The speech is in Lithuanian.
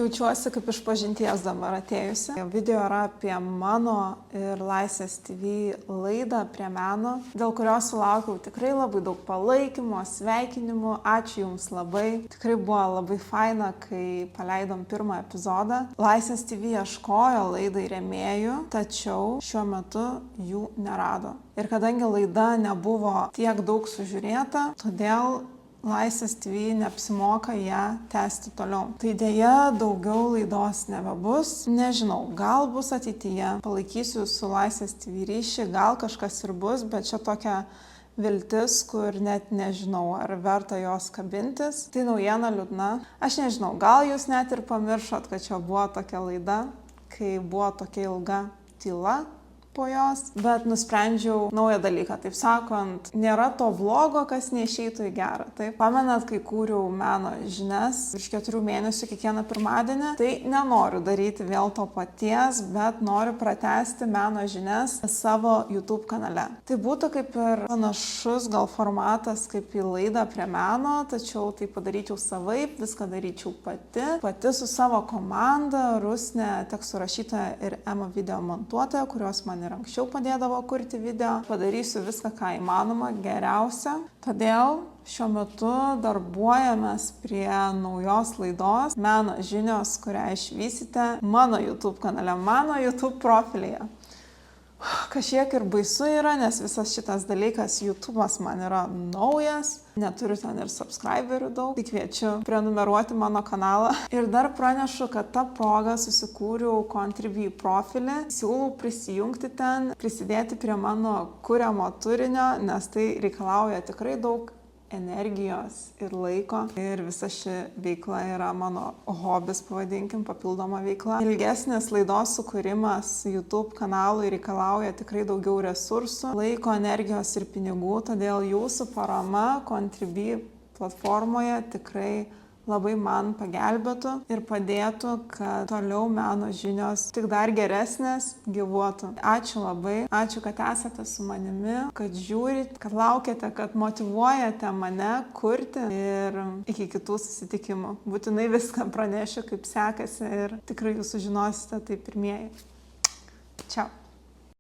Jaučiuosi kaip išpažinties dabar atėjusi. Video yra apie mano ir Laisvės TV laidą prie meno, dėl kurios sulaukiau tikrai labai daug palaikymo, sveikinimų. Ačiū Jums labai. Tikrai buvo labai faina, kai paleidom pirmą epizodą. Laisvės TV ieškojo laidai rėmėjų, tačiau šiuo metu jų nerado. Ir kadangi laida nebuvo tiek daug sužiūrėta, todėl Laisvės TV neapsimoka ją tęsti toliau. Tai dėja daugiau laidos nebebus. Nežinau, gal bus ateityje. Palaikysiu su Laisvės TV ryšį, gal kažkas ir bus, bet čia tokia viltis, kur net nežinau, ar verta jos kabintis. Tai naujiena liūdna. Aš nežinau, gal jūs net ir pamiršot, kad čia buvo tokia laida, kai buvo tokia ilga tyla po jos, bet nusprendžiau naują dalyką, taip sakant, nėra to vlogo, kas neišeitų į gerą. Taip, pamenat, kai kūriau meno žinias virš 4 mėnesių kiekvieną pirmadienį, tai nenoriu daryti vėl to paties, bet noriu pratęsti meno žinias savo YouTube kanale. Tai būtų kaip ir panašus gal formatas kaip į laidą prie meno, tačiau tai padaryčiau savaip, viską daryčiau pati su savo komanda, Rusnė, tekstų rašytoja ir Ema video montuotoja, kurios man ir anksčiau padėdavo kurti video. Padarysiu viską, ką įmanoma, geriausia. Todėl šiuo metu darbuojamės prie naujos laidos Meno žinios, kurią išvysite mano YouTube kanale, mano YouTube profilyje. Kažkiek ir baisu yra, nes visas šitas dalykas, YouTube'as man yra naujas, neturiu ten ir subscriberių daug, tai kviečiu prenumeruoti mano kanalą. Ir dar pranešu, kad tą progą susikūriau Contribui profilį, siūlau prisijungti ten, prisidėti prie mano kuriamo turinio, nes tai reikalauja tikrai daug energijos ir laiko. Ir visa ši veikla yra mano hobis, pavadinkim, papildoma veikla. Ilgesnės laidos sukūrimas YouTube kanalui reikalauja tikrai daugiau resursų, laiko, energijos ir pinigų, todėl jūsų parama Contribui platformoje tikrai labai man pagelbėtų ir padėtų, kad toliau meno žinios tik dar geresnės gyvuotų. Ačiū labai, ačiū, kad esate su manimi, kad žiūrit, kad laukiate, kad motyvuojate mane kurti ir iki kitų susitikimų. Būtinai viską pranešiu, kaip sekasi ir tikrai jūs sužinosite tai pirmieji. Čiau.